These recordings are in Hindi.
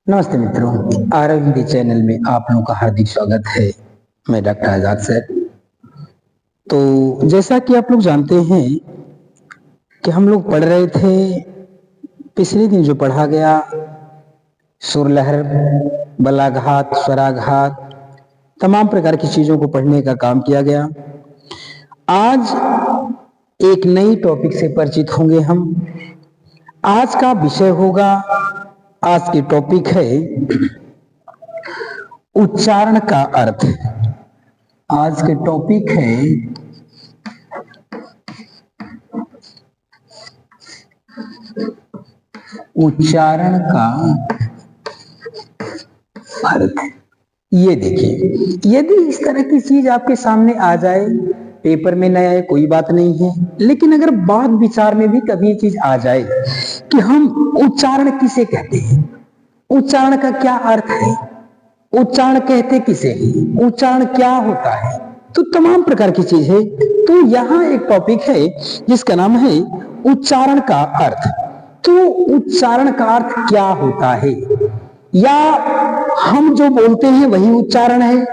नमस्ते मित्रों, आरव हिंदी चैनल में आप लोगों का हार्दिक स्वागत है। मैं डॉक्टर आजाद सर। तो जैसा कि आप लोग जानते हैं कि हम लोग पढ़ रहे थे, पिछले दिन जो पढ़ा गया सुर लहर, बलाघात, स्वराघात, तमाम प्रकार की चीजों को पढ़ने का काम किया गया। आज एक नई टॉपिक से परिचित होंगे हम। आज का विषय होगा, आज की टॉपिक है उच्चारण का अर्थ। आज के टॉपिक है उच्चारण का अर्थ। ये देखिए, यदि इस तरह की चीज आपके सामने आ जाए, पेपर में न आए कोई बात नहीं है, लेकिन अगर बात विचार में भी कभी ये चीज आ जाए कि हम उच्चारण किसे कहते हैं, उच्चारण का क्या अर्थ है, उच्चारण कहते किसे हैं, उच्चारण क्या होता है, तो तमाम प्रकार की चीज है। तो यहाँ एक टॉपिक है जिसका नाम है उच्चारण का अर्थ। तो उच्चारण का अर्थ क्या होता है, या हम जो बोलते हैं वही उच्चारण है,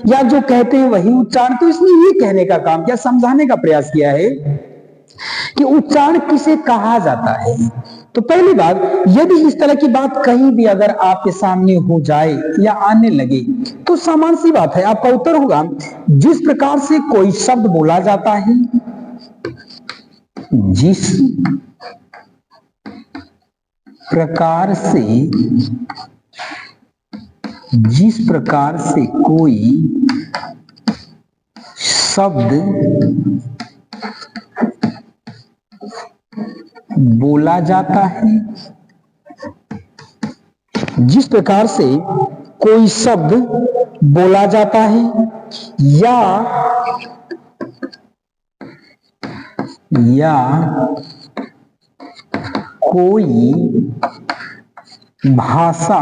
या जो कहते हैं वही उच्चारण। तो इसने ये कहने का काम किया, समझाने का प्रयास किया है कि उच्चारण किसे कहा जाता है। तो पहली बात, यदि इस तरह की बात कहीं भी अगर आपके सामने हो जाए या आने लगे, तो सामान्य सी बात है, आपका उत्तर होगा जिस प्रकार से कोई शब्द बोला जाता है, जिस प्रकार से कोई शब्द बोला जाता है, जिस प्रकार से कोई शब्द बोला जाता है, या कोई भाषा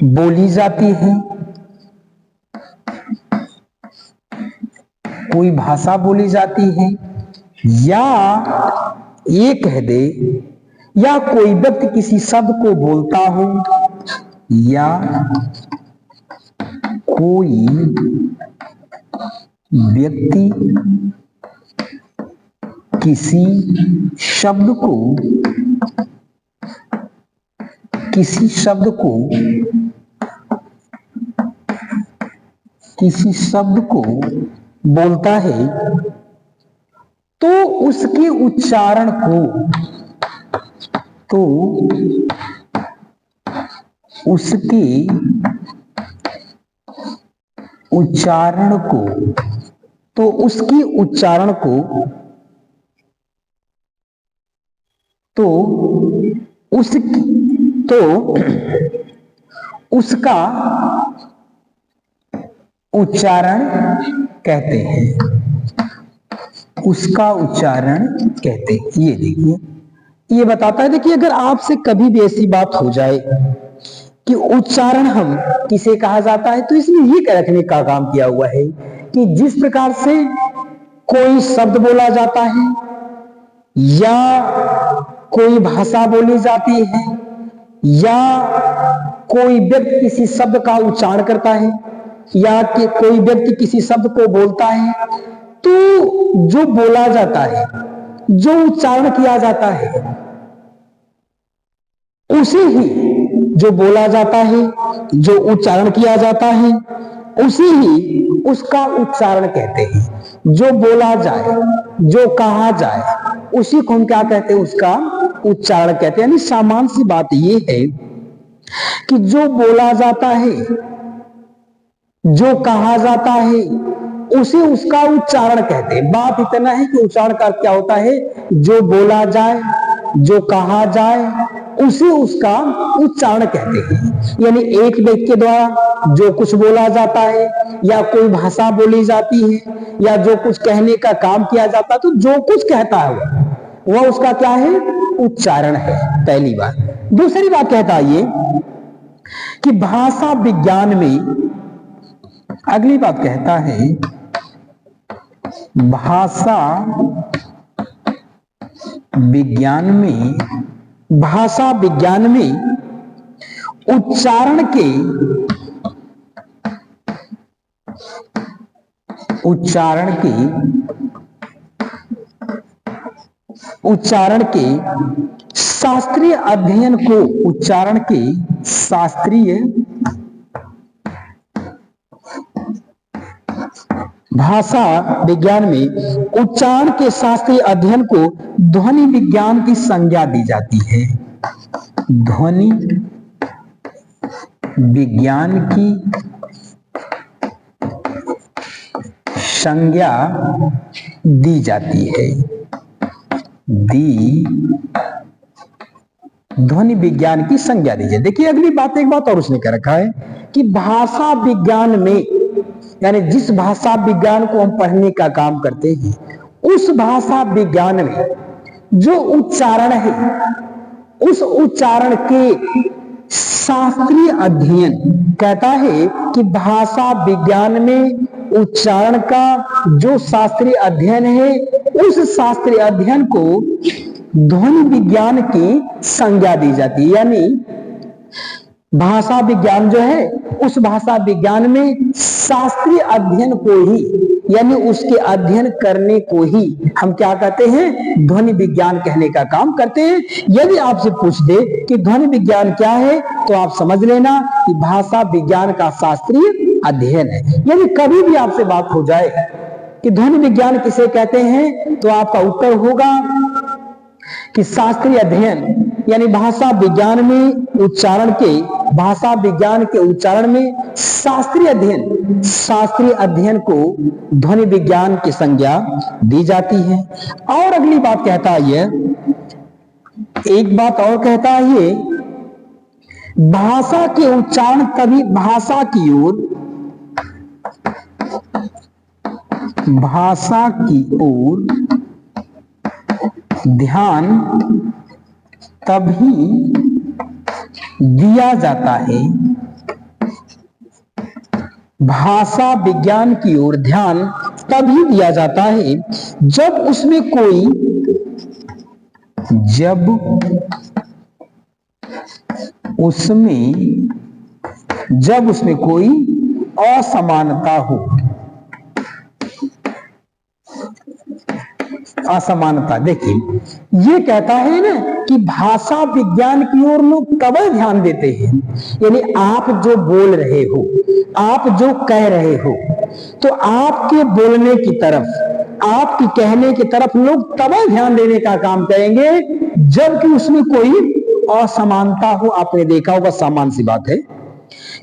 बोली जाती है, कोई भाषा बोली जाती है, या ये कह दे, या कोई व्यक्ति किसी शब्द को बोलता हो, या कोई व्यक्ति किसी शब्द को बोलता है, तो उसके उच्चारण उसका उच्चारण कहते हैं, उसका उच्चारण कहते हैं। ये देखिए, ये बताता है, देखिए अगर आपसे कभी भी ऐसी बात हो जाए कि उच्चारण हम किसे कहा जाता है, तो इसमें ये रखने का काम किया हुआ है कि जिस प्रकार से कोई शब्द बोला जाता है, या कोई भाषा बोली जाती है, या कोई व्यक्ति किसी शब्द का उच्चारण करता है, या कि कोई व्यक्ति किसी शब्द को बोलता है, तो जो बोला जाता है, जो उच्चारण किया जाता है, उसे ही जो बोला जाता है, जो उच्चारण किया जाता है, उसे ही उसका उच्चारण कहते हैं। जो बोला जाए, जो कहा जाए, उसी को हम क्या कहते हैं, उसका उच्चारण कहते हैं। यानी सामान्य सी बात ये है कि जो बोला जाता है, जो कहा जाता है, उसे उसका उच्चारण कहते हैं। बात इतना है कि उच्चारण का क्या होता है, जो बोला जाए, जो कहा जाए, उसे उसका उच्चारण कहते हैं। यानी एक व्यक्ति के द्वारा जो कुछ बोला जाता है, या कोई भाषा बोली जाती है, या जो कुछ कहने का काम किया जाता है, तो जो कुछ कहता है वह उसका क्या है, उच्चारण है, पहली बात। दूसरी बात कहता है ये कि भाषा विज्ञान में, अगली बात कहता है भाषा विज्ञान में, भाषा विज्ञान में उच्चारण के शास्त्रीय अध्ययन को, उच्चारण के शास्त्रीय, भाषा विज्ञान में उच्चारण के शास्त्रीय अध्ययन को ध्वनि विज्ञान की संज्ञा दी जाती है। ध्वनि विज्ञान की संज्ञा दी जाती है। ध्वनि विज्ञान की संज्ञा दी जाती है। देखिए अगली बात, एक बात और उसने कह रखा है कि भाषा विज्ञान में, यानी जिस भाषा विज्ञान को हम पढ़ने का काम करते हैं, उस भाषा विज्ञान में जो उच्चारण है, उस उच्चारण के शास्त्रीय अध्ययन, कहता है कि भाषा विज्ञान में उच्चारण का जो शास्त्रीय अध्ययन है, उस शास्त्रीय अध्ययन को ध्वनि विज्ञान की संज्ञा दी जाती है। यानी भाषा विज्ञान जो है, उस भाषा विज्ञान में शास्त्रीय अध्ययन को ही, यानी उसके अध्ययन करने को ही हम क्या कहते हैं, ध्वनि विज्ञान कहने का काम करते हैं। यदि आपसे पूछ दे कि ध्वनि विज्ञान क्या है, तो आप समझ लेना कि भाषा विज्ञान का शास्त्रीय अध्ययन है। यदि कभी भी आपसे बात हो जाए कि ध्वनि विज्ञान किसे कहते हैं, तो आपका उत्तर होगा कि शास्त्रीय अध्ययन, यानी भाषा विज्ञान में उच्चारण के, भाषा विज्ञान के उच्चारण में शास्त्रीय अध्ययन, शास्त्रीय अध्ययन को ध्वनि विज्ञान की संज्ञा दी जाती है। और अगली बात कहता है, एक बात और कहता है, भाषा के उच्चारण तभी, भाषा की ओर ध्यान तभी दिया जाता है, भाषा विज्ञान की ओर ध्यान तभी दिया जाता है जब उसमें कोई असमानता हो। असमानता, देखिए ये कहता है ना कि भाषा विज्ञान की ओर लोग तब ध्यान देते हैं, यानी आप जो बोल रहे हो, आप जो कह रहे हो, तो आपके बोलने की तरफ, आपकी कहने की तरफ लोग तब ध्यान देने का काम करेंगे जबकि उसमें कोई असमानता हो। आपने देखा होगा, सामान्य सी बात है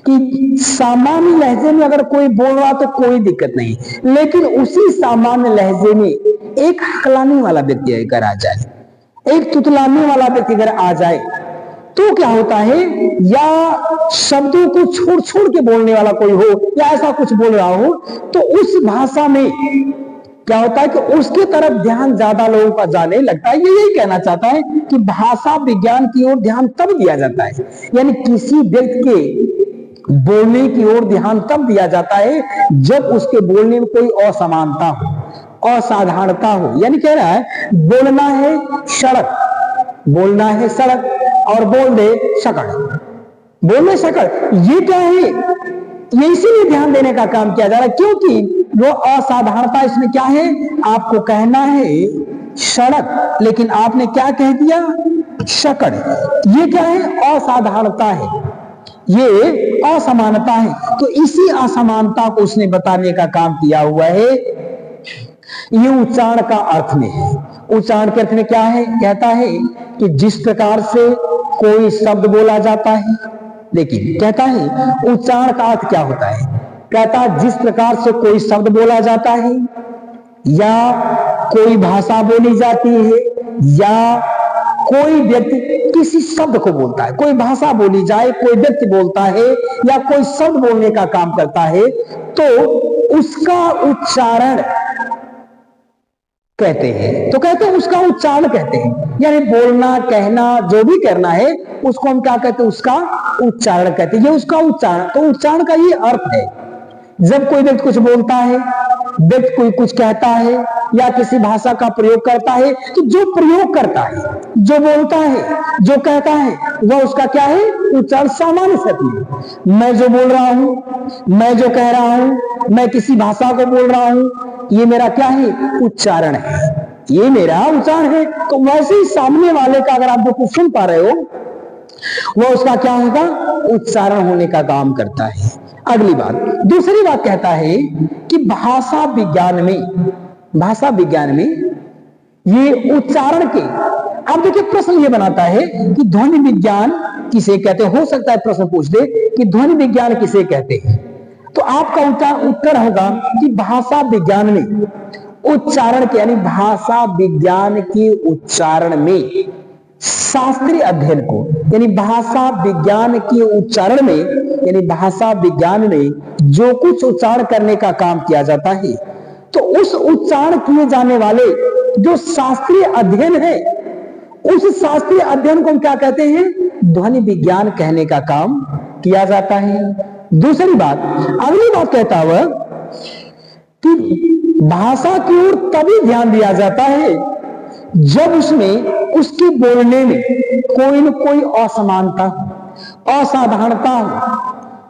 कि सामान्य लहजे में अगर कोई बोल रहा तो कोई दिक्कत नहीं, लेकिन उसी सामान्य लहजे में एक हकलाने वाला व्यक्ति अगर आ जाए, एक तुतलाने वाला व्यक्ति अगर आ जाए, तो क्या होता है, या शब्दों को छोड़ छोड़ के बोलने वाला कोई हो, या ऐसा कुछ बोल रहा हो, तो उस भाषा में क्या होता है कि उसके तरफ ध्यान ज्यादा लोगों का जाने लगता है। ये यही कहना चाहता है कि भाषा विज्ञान की ओर ध्यान तब दिया जाता है, यानी किसी व्यक्ति के बोलने की ओर ध्यान तब दिया जाता है जब उसके बोलने में कोई असमानता हो, असाधारणता हो। यानी कह रहा है, बोलना है सड़क, बोलना है सड़क और बोल दे शकड़, बोलने शकड़, ये क्या है, ये इसीलिए ध्यान देने का काम किया जा रहा है क्योंकि वो असाधारणता इसमें क्या है, आपको कहना है सड़क लेकिन आपने क्या कह दिया, शकड़। ये क्या है, असाधारणता है, ये असमानता है। तो इसी असमानता को उसने बताने का काम किया हुआ है। ये उच्चारण का अर्थ में है। उच्चारण के अर्थ में क्या है, कहता है कि जिस प्रकार से कोई शब्द बोला जाता है, लेकिन कहता है उच्चारण का अर्थ क्या होता है, कहता है जिस प्रकार से कोई शब्द बोला जाता है, या कोई भाषा बोली जाती है, या कोई व्यक्ति किसी शब्द को बोलता है, कोई भाषा बोली जाए, कोई व्यक्ति बोलता है या कोई शब्द बोलने का काम करता है, तो उसका उच्चारण कहते हैं। तो कहते हैं उसका उच्चारण कहते हैं, यानी बोलना, कहना, जो भी करना है उसको हम क्या कहते हैं, उसका उच्चारण कहते हैं। ये उसका उच्चारण, तो उच्चारण का ये अर्थ है, जब कोई व्यक्ति कुछ बोलता है व्यक्ति कोई कुछ कहता है या किसी भाषा का प्रयोग करता है, तो जो प्रयोग करता है, जो बोलता है, जो कहता है, वह उसका क्या है? उच्चारण सामान्य शब्द है। मैं जो बोल रहा हूं, मैं जो कह रहा हूं, मैं किसी भाषा को बोल रहा हूं, ये मेरा क्या है? उच्चारण है, ये मेरा उच्चारण है। तो वैसे ही सामने वाले का अगर आप जो कुछ सुन पा रहे हो, वह उसका क्या होगा? उच्चारण होने का काम करता है। अगली बात, दूसरी बात कहता है कि भाषा विज्ञान में ये उच्चारण के, अब देखिए प्रश्न ये बनाता है कि ध्वनि विज्ञान किसे कहते हैं। हो सकता है प्रश्न पूछ दे कि ध्वनि विज्ञान किसे कहते हैं, तो आपका उत्तर होगा कि भाषा विज्ञान में उच्चारण के, यानी भाषा विज्ञान के उच्चारण में शास्त्रीय अध्ययन को, यानी भाषा विज्ञान के उच्चारण में, यानी भाषा विज्ञान में जो कुछ उच्चारण करने का काम किया जाता है, तो उस उच्चारण किए जाने वाले जो शास्त्रीय अध्ययन है, उस शास्त्रीय अध्ययन को हम क्या कहते हैं? ध्वनि विज्ञान कहने का काम किया जाता है। दूसरी बात, अगली बात कहता हुआ कि भाषा की ओर तभी ध्यान दिया जाता है जब उसमें, उसके बोलने में कोई न कोई असमानता, असाधारणता हो,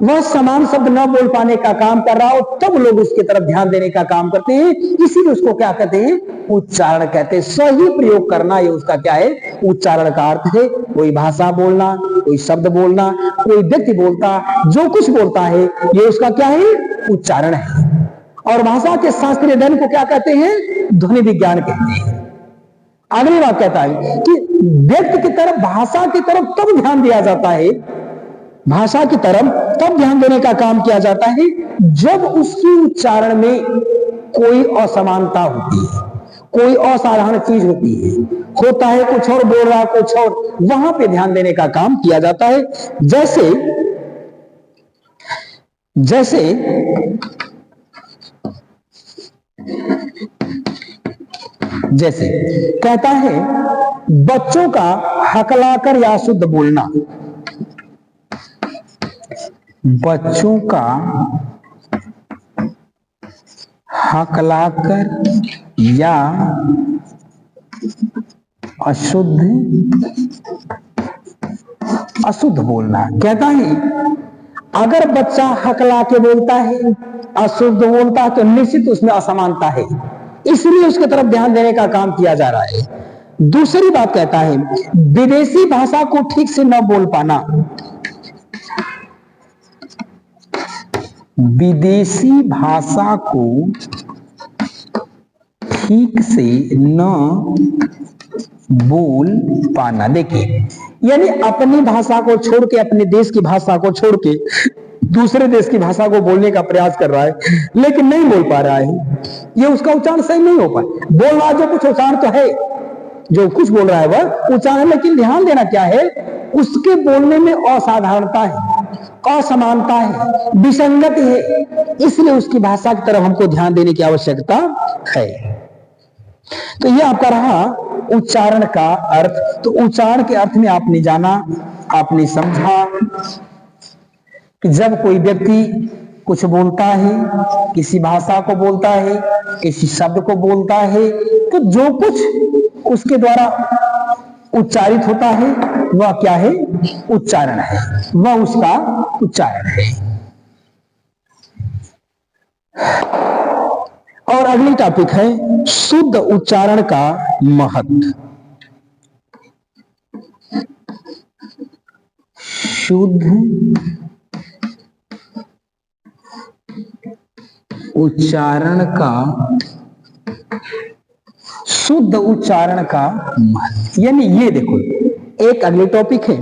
वह समान शब्द न बोल पाने का काम कर रहा हो, तब लोग उसकी तरफ ध्यान देने का काम करते हैं। इसीलिए उसको क्या कहते हैं? उच्चारण कहते हैं। सही प्रयोग करना, ये उसका क्या है? उच्चारण का अर्थ है। कोई भाषा बोलना, कोई शब्द बोलना, कोई व्यक्ति बोलता, जो कुछ बोलता है, ये उसका क्या है? उच्चारण है। और भाषा के शास्त्रीय अध्ययन को क्या कहते हैं? ध्वनि विज्ञान कहते हैं। अगली बात कहता है कि व्यक्ति की तरफ, भाषा की तरफ तब ध्यान दिया जाता है, भाषा की तरफ तब ध्यान देने का काम किया जाता है जब उसकी उच्चारण में कोई असमानता होती है, कोई असाधारण चीज होती है, होता है कुछ और, बोल रहा कुछ और, वहां पे ध्यान देने का काम किया जाता है। जैसे कहता है, बच्चों का हकलाकर या शुद्ध बोलना, बच्चों का हकलाकर या अशुद्ध बोलना। कहता है अगर बच्चा हकला के बोलता है, अशुद्ध बोलता है, तो निश्चित उसमें असमानता है, इसलिए उसके तरफ ध्यान देने का काम किया जा रहा है। दूसरी बात कहता है, विदेशी भाषा को ठीक से न बोल पाना, विदेशी भाषा को ठीक से न बोल पाना। देखिए, यानी अपनी भाषा को छोड़ के, अपने देश की भाषा को छोड़ के दूसरे देश की भाषा को बोलने का प्रयास कर रहा है, लेकिन नहीं बोल पा रहा है, ये उसका उच्चारण सही नहीं हो पाए। बोल रहा जो कुछ उच्चारण तो है, जो कुछ बोल रहा है वह उच्चारण, लेकिन ध्यान देना क्या है? उसके बोलने में असाधारणता है, असमानता है, विसंगति है, इसलिए उसकी भाषा की तरफ हमको ध्यान देने की आवश्यकता है। तो यह आपका रहा उच्चारण का अर्थ। तो उच्चारण के अर्थ में आपने जाना, आपने समझा कि जब कोई व्यक्ति कुछ बोलता है, किसी भाषा को बोलता है, किसी शब्द को बोलता है, तो जो कुछ उसके द्वारा उच्चारित होता है वह क्या है? उच्चारण है, वह उसका उच्चारण है। और अगली टॉपिक है शुद्ध उच्चारण का महत्व। शुद्ध उच्चारण का महत्व, यानी ये देखो, एक अगले टॉपिक है,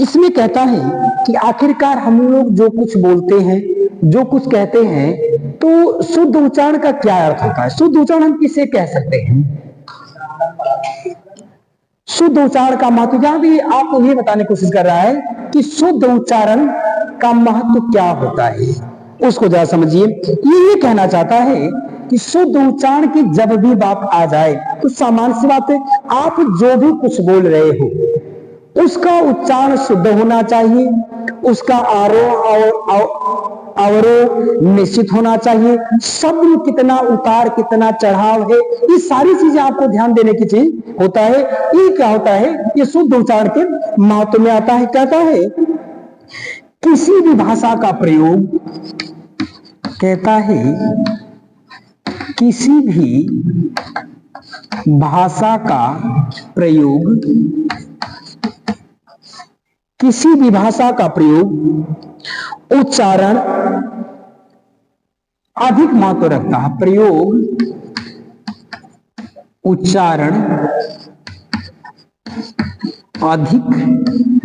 इसमें कहता है कि आखिरकार हम लोग जो कुछ बोलते हैं, जो कुछ कहते हैं, तो शुद्ध उच्चारण का क्या अर्थ होता है? शुद्ध उच्चारण हम किसे कह सकते हैं? शुद्ध उच्चारण का महत्व, जहां भी आपको ये बताने की कोशिश कर रहा है कि शुद्ध उच्चारण का महत्व क्या होता है, उसको जरा समझिए। ये कहना चाहता है कि शुद्ध उच्चारण की जब भी बात आ जाए, तो सामान्य सी बात है, आप जो भी कुछ बोल रहे हो उसका उच्चारण शुद्ध होना चाहिए, उसका आरोह और अवरोह निश्चित होना चाहिए, शब्द कितना उतार कितना चढ़ाव है, ये सारी चीजें आपको ध्यान देने की चीज होता है। ये क्या होता है, ये शुद्ध उच्चारण के महत्व में आता है। कहता है किसी भी भाषा का प्रयोग, कहता है किसी भी भाषा का प्रयोग, किसी भी भाषा का प्रयोग उच्चारण अधिक महत्व रखता है। प्रयोग उच्चारण अधिक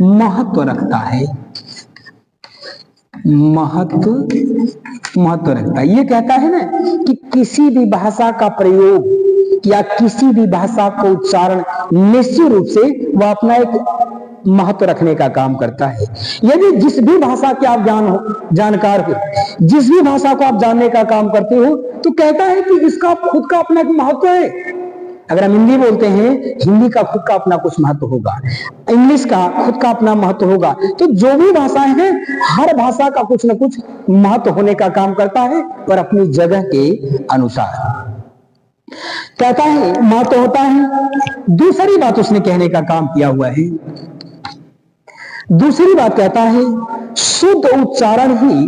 महत्व रखता है, महत्व रखता है। ये कहता है ना कि किसी भी भाषा का प्रयोग या किसी भी भाषा को उच्चारण निश्चित रूप से वह अपना एक महत्व रखने का काम करता है। यदि जिस भी भाषा के आप जानकार हो, जिस भी भाषा को आप जानने का काम करते हो, तो कहता है कि इसका खुद का अपना एक महत्व है। अगर हम हिंदी बोलते हैं, हिंदी का खुद का अपना कुछ महत्व होगा, इंग्लिश का खुद का अपना महत्व होगा। तो जो भी भाषाएं हैं, हर भाषा का कुछ न कुछ महत्व होने का काम करता है, पर अपनी जगह के अनुसार। कहता है महत्व होता है। दूसरी बात उसने कहने का काम किया हुआ है, दूसरी बात कहता है शुद्ध उच्चारण ही,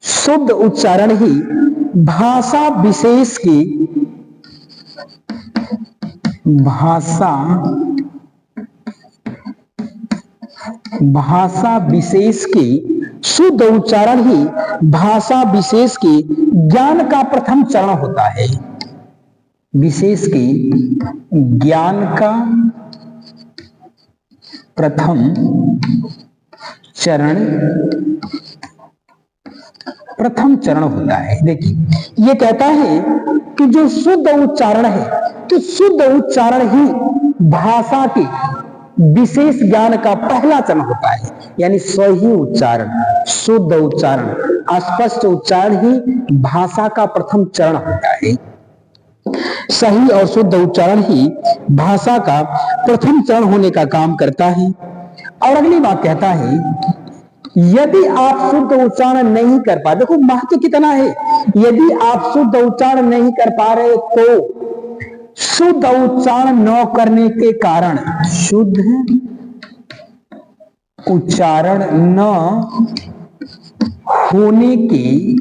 शुद्ध उच्चारण ही भाषा विशेष की, भाषा विशेष की, शुद्ध उच्चारण ही भाषा विशेष की ज्ञान का प्रथम चरण होता है। विशेष की ज्ञान का प्रथम चरण होता है। देखिए ये कहता है कि जो शुद्ध उच्चारण है, तो शुद्ध उच्चारण ही भाषा के विशेष ज्ञान का पहला चरण होता है। यानी सही उच्चारण, शुद्ध उच्चारण, स्पष्ट उच्चारण ही भाषा का प्रथम चरण होता है। सही और शुद्ध उच्चारण ही भाषा का प्रथम चरण होने का काम करता है। और अगली बात कहता है यदि आप शुद्ध उच्चारण नहीं कर पा, देखो महत्व कितना है, यदि आप शुद्ध उच्चारण नहीं कर पा रहे तो शुद्ध उच्चारण न करने के कारण, शुद्ध उच्चारण न होने के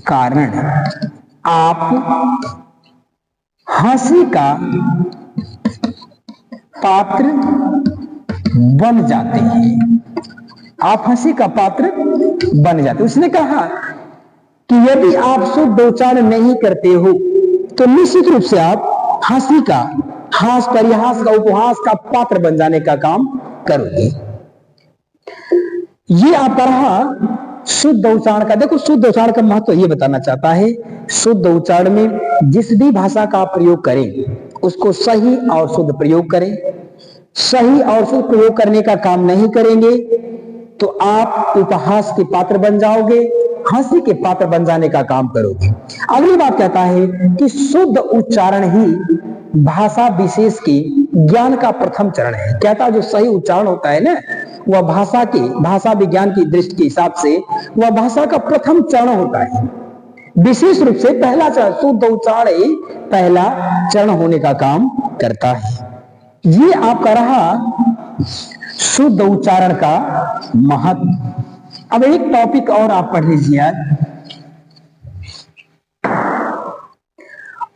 कारण आप हंसी का पात्र बन जाते हैं। आप हंसी का पात्र बन जाते। उसने कहा कि यदि आप शुद्ध उच्चारण नहीं करते हो तो निश्चित रूप से आप हंसी का, हास परिहास का, उपहास का पात्र बन जाने का काम करोगे। ये आपका रहा शुद्ध उच्चारण का। देखो शुद्ध उच्चारण का महत्व ये बताना चाहता है, शुद्ध उच्चारण में जिस भी भाषा का आप प्रयोग करें उसको सही और शुद्ध प्रयोग करें। सही और शुद्ध प्रयोग करने का काम नहीं करेंगे तो आप उपहास के पात्र बन जाओगे, हंसी के पात्र बन जाने का काम करोगे। अगली बात कहता है कि शुद्ध उच्चारण ही भाषा विशेष के ज्ञान का प्रथम चरण है। कहता है जो सही उच्चारण होता है ना, वह भाषा विज्ञान की दृष्टि के हिसाब से वह भाषा का प्रथम चरण होता है। विशेष रूप से पहला चरण, शुद्ध उच्चारण ही पहला चरण होने का काम करता है। ये आपका रहा शुद्ध उच्चारण का महत्व। अब एक टॉपिक और आप पढ़ लीजिए यार,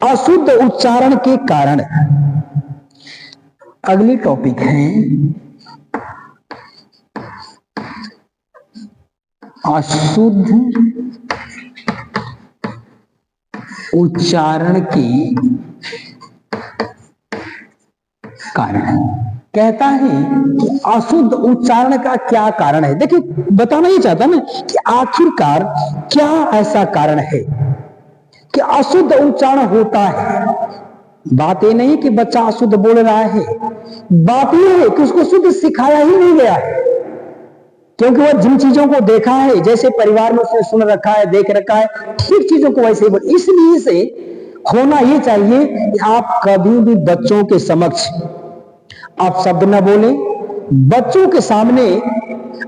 अशुद्ध उच्चारण के कारण। अगली टॉपिक है अशुद्ध उच्चारण के कारण। कहता है कि अशुद्ध उच्चारण का क्या कारण है। देखिए बताना ही चाहता ना कि आखिरकार क्या ऐसा कारण है कि अशुद्ध उच्चारण होता है। बात ये नहीं कि बच्चा अशुद्ध बोल रहा है, बात ये है कि उसको शुद्ध सिखाया ही नहीं गया है, क्योंकि वह जिन चीजों को देखा है, जैसे परिवार में उसने सुन रखा है, देख रखा है, ठीक चीजों को वैसे ही बोल। इसलिए से होना ये चाहिए कि आप कभी भी बच्चों के समक्ष आप शब्द न बोलें, बच्चों के सामने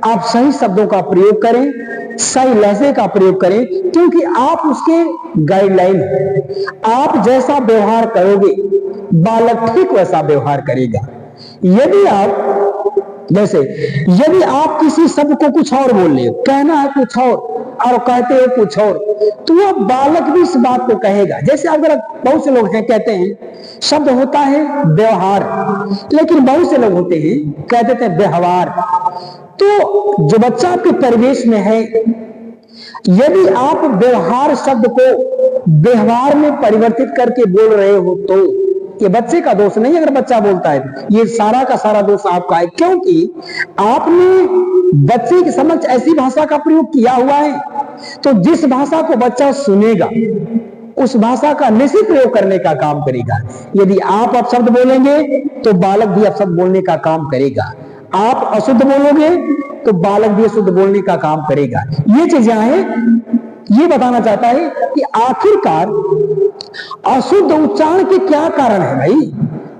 आप सही शब्दों का प्रयोग करें, सही लहजे का प्रयोग करें, क्योंकि आप उसके गाइडलाइन हैं। आप जैसा व्यवहार करोगे बालक ठीक वैसा व्यवहार करेगा। यदि आप जैसे यदि आप किसी शब्द को कुछ और बोल रहे हो, कहना है कुछ और कहते हो कुछ और, तो वह बालक भी इस बात को कहेगा। जैसे अगर बहुत से लोग हैं कहते हैं शब्द होता है व्यवहार, लेकिन बहुत से लोग होते हैं कह देते हैं व्यवहार। तो जो बच्चा आपके परिवेश में है, यदि आप व्यवहार शब्द को व्यवहार में परिवर्तित करके बोल रहे हो तो ये बच्चे का दोष नहीं। अगर बच्चा बोलता है ये सारा का सारा दोष आपका है, क्योंकि आपने बच्चे के समक्ष ऐसी भाषा का प्रयोग किया हुआ है। तो जिस भाषा को बच्चा सुनेगा उस भाषा का निश्चित प्रयोग करने का काम करेगा। यदि आप अपशब्द बोलेंगे तो बालक भी अपशब्द बोलने का काम करेगा। आप अशुद्ध बोलोगे तो बालक भी अशुद्ध बोलने का काम करेगा। ये चीजें हैं। ये बताना चाहता है कि आखिरकार अशुद्ध उच्चारण के क्या कारण है भाई?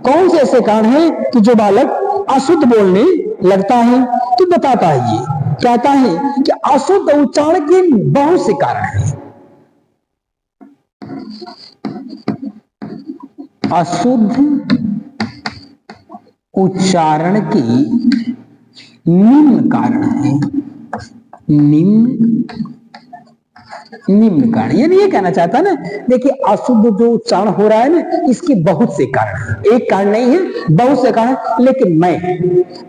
कौन से ऐसे कारण हैं कि जो बालक अशुद्ध बोलने लगता है? तो बताता है, ये कहता है कि अशुद्ध उच्चारण के बहुत से कारण हैं। अशुद्ध उच्चारण के निम्न कारण है। निम्न कारण यानी ये कहना चाहता है ना, देखिए अशुद्ध जो उच्चारण हो रहा है ना, इसके बहुत से कारण हैं। एक कारण नहीं है, बहुत से कारण। लेकिन मैं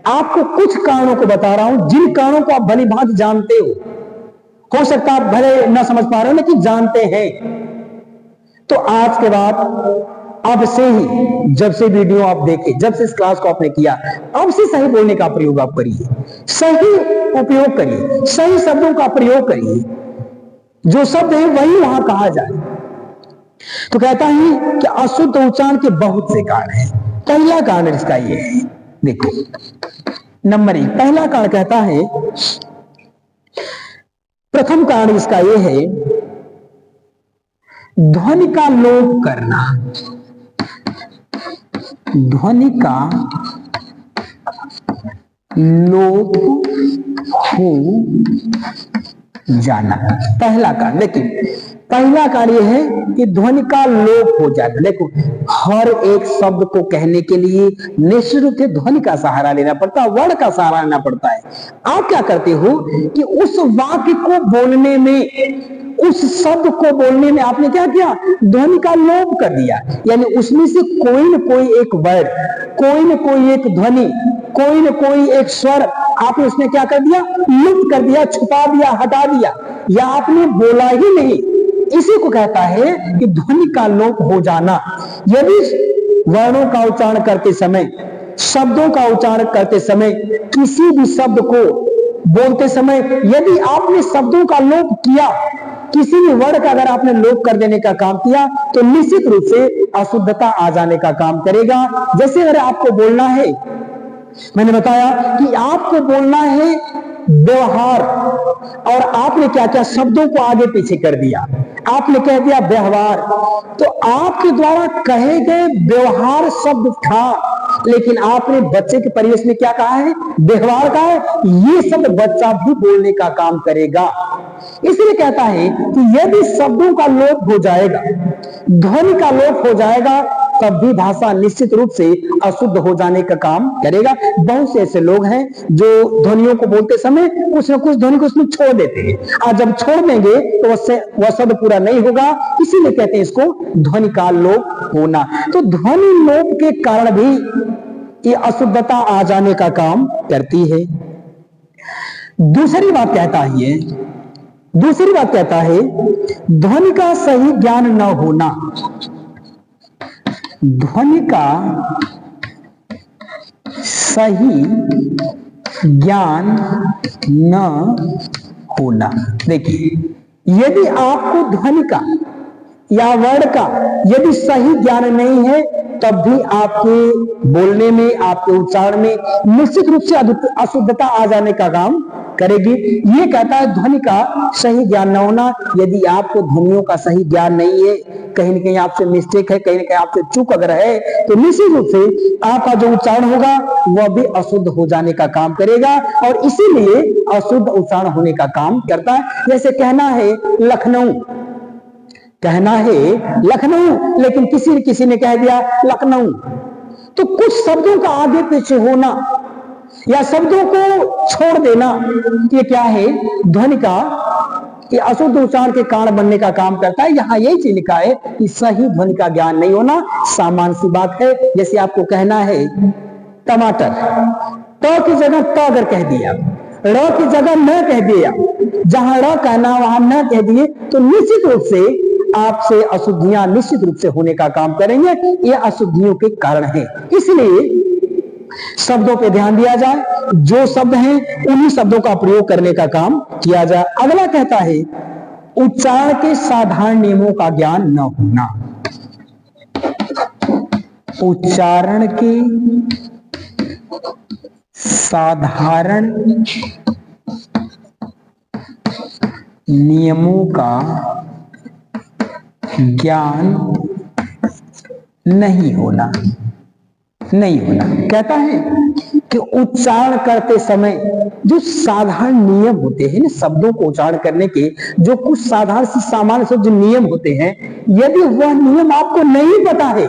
आपको कुछ कारणों को बता रहा हूं, जिन कारणों को आप भली भांति जानते हो सकता है आप भले ना समझ पा रहे हो लेकिन जानते हैं। तो आज के बाद अब से ही, जब से वीडियो आप देखे, जब से इस क्लास को आपने किया, अब से सही बोलने का प्रयोग आप करिए, सही उपयोग करिए, सही शब्दों का प्रयोग करिए। जो शब्द है वही वहां कहा जाए। तो कहता है कि अशुद्ध उच्चारण के बहुत से कारण हैं। पहला कारण इसका ये है, देखो नंबर 1, पहला कारण कहता है, प्रथम कारण इसका ये है ध्वनि का लोप करना। ध्वनि का लोप हो जाना, पहला कारण। लेकिन पहला कार्य है कि ध्वनि का लोप हो जाना। देखो हर एक शब्द को कहने के लिए निश्चित रूप से ध्वनि का सहारा लेना पड़ता है, वर्ण का सहारा लेना पड़ता है। आप क्या करते हो कि उस वाक्य को बोलने में, उस शब्द को बोलने में आपने क्या किया? ध्वनि का लोप कर दिया। यानी उसमें से कोई न कोई एक वर्ड, कोई न कोई एक ध्वनि, कोई न कोई एक स्वर आपने उसने क्या कर दिया? लुप्त कर दिया, छुपा दिया, हटा दिया, या आपने बोला ही नहीं। इसी को कहता है कि ध्वनि का लोप हो जाना। यदि वर्णों का उच्चारण करते समय, शब्दों का उच्चारण करते समय, किसी भी शब्द को बोलते समय यदि आपने शब्दों का लोप किया, किसी भी वर्ड का अगर आपने लोप कर देने का काम किया, तो निश्चित रूप से अशुद्धता आ जाने का काम करेगा। जैसे अगर आपको बोलना है, मैंने बताया कि आपको बोलना है व्यवहार, और आपने क्या क्या शब्दों को आगे पीछे कर दिया, आपने कह दिया व्यवहार। तो आपके द्वारा कहे गए व्यवहार शब्द था, लेकिन आपने बच्चे के परिवेश में क्या कहा है? व्यवहार कहा है। ये शब्द बच्चा भी बोलने का काम करेगा। इसलिए कहता है कि यदि शब्दों का लोप हो जाएगा, ध्वनि का लोप हो जाएगा, तब भी भाषा निश्चित रूप से अशुद्ध हो जाने का काम करेगा। बहुत से ऐसे लोग हैं जो ध्वनियों को बोलते समय कुछ न कुछ ध्वनि को उसमें छोड़ देते हैं, और जब छोड़ देंगे तो वह शब्द पूरा नहीं होगा। इसीलिए कहते हैं इसको ध्वनि का लोप होना। तो ध्वनि लोप के कारण भी ये अशुद्धता आ जाने का काम करती है। दूसरी बात कहता है ध्वनि का सही ज्ञान न होना। ध्वनि का सही ज्ञान न होना। देखिए, यदि आपको ध्वनि का या वर्ण का यदि सही ज्ञान नहीं है, तब भी आपके बोलने में, आपके उच्चारण में निश्चित रूप से अशुद्धता आ जाने का काम करेगी। ये कहता है ध्वनि का सही ज्ञान न होना। यदि आपको ध्वनियों का सही ज्ञान नहीं है, कहीं ना कहीं आपसे मिस्टेक है, कहीं ना कहीं आपसे चूक अगर है, तो निश्चित रूप से आपका जो उच्चारण होगा वह भी अशुद्ध हो जाने का काम करेगा और इसीलिए अशुद्ध उच्चारण होने का काम करता है। जैसे कहना है लखनऊ, कहना है लखनऊ, लेकिन किसी ने कह दिया लखनऊ, तो कुछ शब्दों का आगे पीछे होना या शब्दों को छोड़ देना, ये क्या है, ध्वनि का ये अशुद्ध उच्चारण के कारण बनने का काम करता है। यहाँ यही चीज लिखा है कि सही ध्वनि का ज्ञान नहीं होना सामान्य सी बात है। जैसे आपको कहना है टमाटर, ट की जगह त अगर कह दिया, र की जगह न कह दिया, जहां र कहना वहां न कह दिए, तो निश्चित रूप से आपसे अशुद्धियां निश्चित रूप से होने का काम करेंगे। ये अशुद्धियों के कारण है। इसलिए शब्दों पे ध्यान दिया जाए, जो शब्द हैं उन्हीं शब्दों का प्रयोग करने का काम किया जाए। अगला कहता है उच्चारण के साधारण नियमों का ज्ञान न होना। उच्चारण के साधारण नियमों का ज्ञान नहीं होना, नहीं होना। कहता है कि उच्चारण करते समय जो साधारण नियम होते हैं ना, शब्दों को उच्चारण करने के जो कुछ साधारण से सामान्य से जो नियम होते हैं, यदि वह नियम आपको नहीं पता है,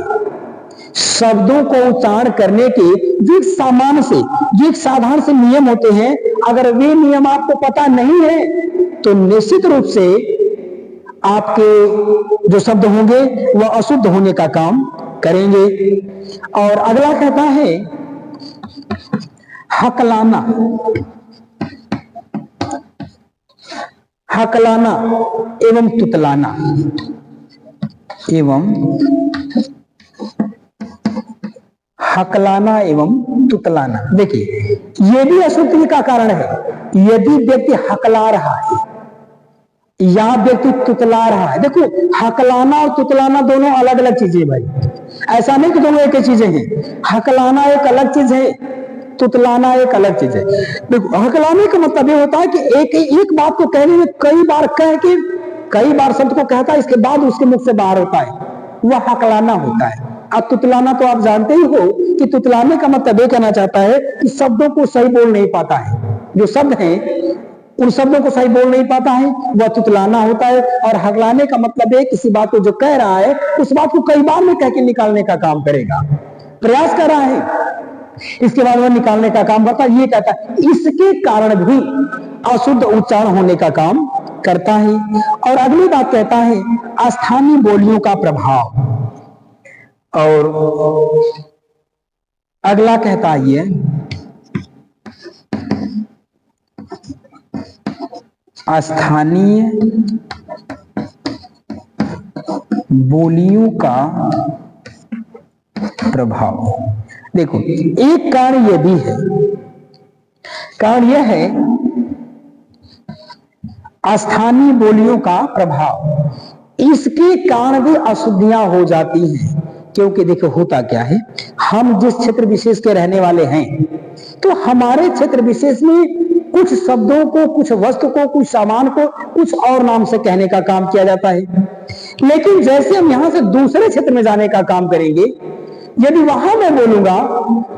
शब्दों को उच्चारण करने के जो एक सामान्य से जो एक साधारण से नियम होते हैं, अगर वे नियम आपको पता नहीं है, तो निश्चित रूप से आपके जो शब्द होंगे वह अशुद्ध होने का काम करेंगे। और अगला कहता है हकलाना, हकलाना एवं तुतलाना, एवं हकलाना एवं तुतलाना। देखिए यह भी अशुद्धि का कारण है। यदि व्यक्ति हकला रहा है या व्यक्ति तुतला रहा है, देखो हकलाना और तुतलाना दोनों अलग अलग चीजें भाई, ऐसा नहीं कि दोनों एक ही चीजें हैं। हकलाना एक अलग चीज है, तुतलाना एक अलग चीज है। देखो हकलाने का मतलब ये होता है कि एक बात को कहने में कई बार कह के कई बार शब्द को कहता है, इसके बाद उसके मुख से बाहर होता है, वह हकलाना होता है। अब तुतलाना तो आप जानते ही हो कि तुतलाने का मतलब ये कहना चाहता है कि शब्दों को सही बोल नहीं पाता है, जो शब्द हैं उन शब्दों को सही बोल नहीं पाता है, वह तुतलाना होता है। और हकलाने का मतलब है किसी बात को जो कह रहा है उस बात को कई बार में कह के निकालने का काम करेगा, प्रयास कर रहा है, इसके बाद वह निकालने का काम करता है। ये कहता है इसके कारण भी अशुद्ध उच्चारण होने का काम करता है। और अगली बात कहता है स्थानीय बोलियों का प्रभाव। और अगला कहता है स्थानीय बोलियों का प्रभाव। देखो एक कारण यह भी है, कारण यह है स्थानीय बोलियों का प्रभाव, इसके कारण भी अशुद्धियां हो जाती हैं। क्योंकि देखो होता क्या है, हम जिस क्षेत्र विशेष के रहने वाले हैं, तो हमारे क्षेत्र विशेष में कुछ शब्दों को, कुछ वस्तु को, कुछ सामान को कुछ और नाम से कहने का काम किया जाता है। लेकिन जैसे हम यहां से दूसरे क्षेत्र में जाने का काम करेंगे, यदि वहां मैं बोलूंगा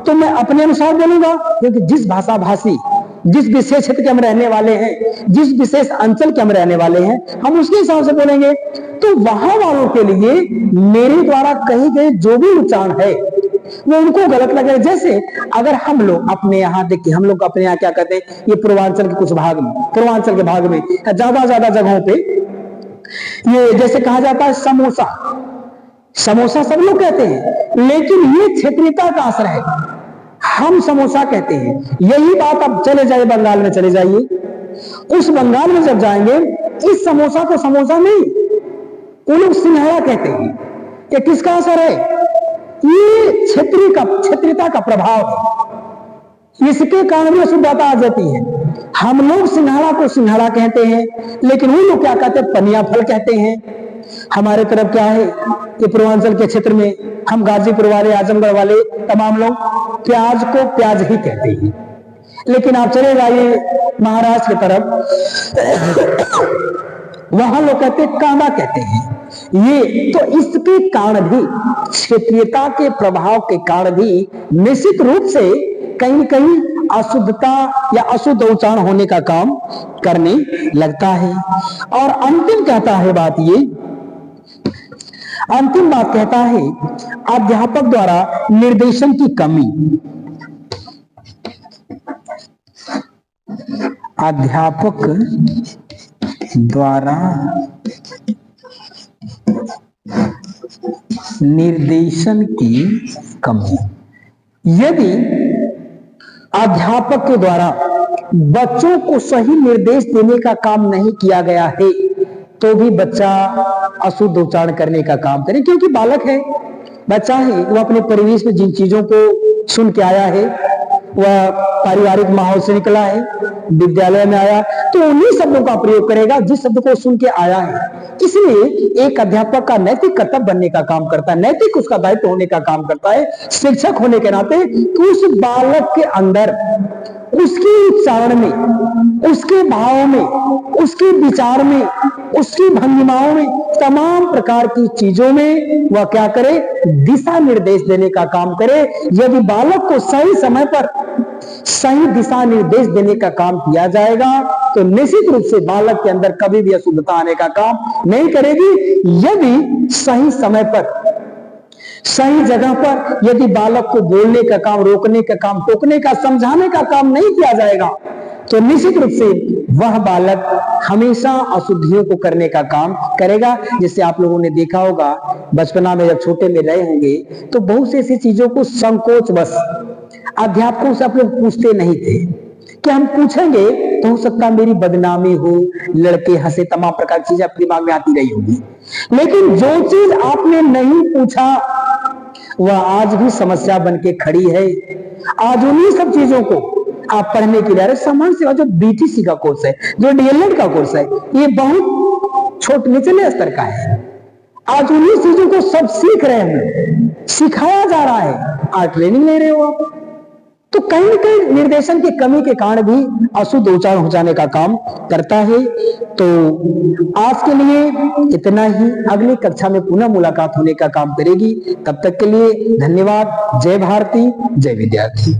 तो मैं अपने अनुसार बोलूंगा, क्योंकि जिस भाषा भाषी, जिस विशेष क्षेत्र के हम रहने वाले हैं, जिस विशेष अंचल के हम रहने वाले हैं, हम उसके हिसाब से बोलेंगे। तो वहां वालों के लिए मेरे द्वारा कही गई जो भी उच्चारण है वो उनको गलत लगेगा। जैसे अगर हम लोग अपने यहाँ देखिए, हम लोग अपने यहाँ क्या कहते हैं, ये पूर्वांचल के कुछ भाग में, पूर्वांचल के भाग में ज्यादा जगहों पे ये जैसे कहा जाता है समोसा, समोसा सब लोग कहते हैं, लेकिन ये क्षेत्रीयता का असर है, हम समोसा कहते हैं। यही बात अब चले जाइए बंगाल में, चले जाइए, उस बंगाल में जब जाएंगे इस समोसा को समोसा नहीं, वो लोग सिंघाड़ा कहते हैं। ये किसका असर है? ये क्षेत्रीयता का प्रभाव है। इसके कारण भी अशुद्धता आ जाती है। हम लोग सिंघाड़ा को सिंघाड़ा कहते हैं, लेकिन वो लोग क्या कहते हैं, पनिया फल कहते हैं। हमारे तरफ क्या है, ये पूर्वांचल के क्षेत्र में हम गाजीपुर वाले, आजमगढ़ वाले तमाम लोग प्याज को प्याज ही कहते हैं। लेकिन आप चले जाइए महाराष्ट्र की तरफ, वहां लोग कहते हैं कांदा कहते हैं। ये तो इसके कारण भी, क्षेत्रीयता के प्रभाव के कारण भी निश्चित रूप से कहीं न कहीं अशुद्धता या अशुद्ध उच्चारण होने का काम करने लगता है। और अंतिम कहता है बात ये, अंतिम बात कहता है अध्यापक द्वारा निर्देशन की कमी। अध्यापक द्वारा निर्देशन की कमी। यदि अध्यापक के द्वारा बच्चों को सही निर्देश देने का काम नहीं किया गया है तो भी बच्चा अशुद्ध उच्चारण करने का काम करे, क्योंकि बालक है, बच्चा है, वो अपने परिवेश में जिन चीजों को सुन के आया है, वह पारिवारिक माहौल से निकला है, विद्यालय में आया तो उन्हीं शब्दों का प्रयोग करेगा जिस शब्द को सुन के आया है। इसलिए एक अध्यापक का नैतिक कर्तव्य बनने का काम करता है, नैतिक उसका दायित्व होने का काम करता है, शिक्षक होने के नाते उस बालक के अंदर, उसके उच्चारण में, उसके भाव में, उसके विचार में, उसकी भंगिमाओं में, तमाम प्रकार की चीजों में वह क्या करे, दिशा निर्देश देने का काम करे। यदि बालक को सही समय पर सही दिशा निर्देश देने का काम किया जाएगा तो निश्चित रूप से बालक के अंदर कभी भी अशुद्धता आने का काम नहीं करेगी। यदि सही समय पर, सही जगह पर यदि बालक को बोलने का काम, रोकने का काम, टोकने का, समझाने का काम नहीं किया जाएगा तो निश्चित रूप से वह बालक हमेशा अशुद्धियों को करने का काम करेगा। जैसे आप लोगों ने देखा होगा बचपना में जब छोटे में रहे होंगे तो बहुत सी ऐसी चीजों को संकोच बस अध्यापकों से आप लोग पूछते नहीं थे कि हम पूछेंगे तो हो सकता मेरी बदनामी हो, लड़के हंसे, तमाम प्रकार की चीजें अपने दिमाग में आती रही होगी। लेकिन जो चीज आपने नहीं पूछा वह आज भी समस्या बन के खड़ी है। आज उन्हीं सब चीजों को आप पढ़ने के लिए, सामान्य सेवा जो बीटीसी का कोर्स है, जो डीएलएड का कोर्स है, ये बहुत छोटे निचले स्तर का है। आज उन्हीं चीजों को सब सीख रहे हैं, सिखाया जा रहा है, आज ट्रेनिंग ले रहे हो आप। तो कहीं न कहीं निर्देशन की कमी के कारण भी अशुद्ध उच्चारण हो जाने का काम करता है। तो आज के लिए इतना ही, अगली कक्षा में पुनः मुलाकात होने का काम करेगी। तब तक के लिए धन्यवाद। जय भारती, जय विद्यार्थी।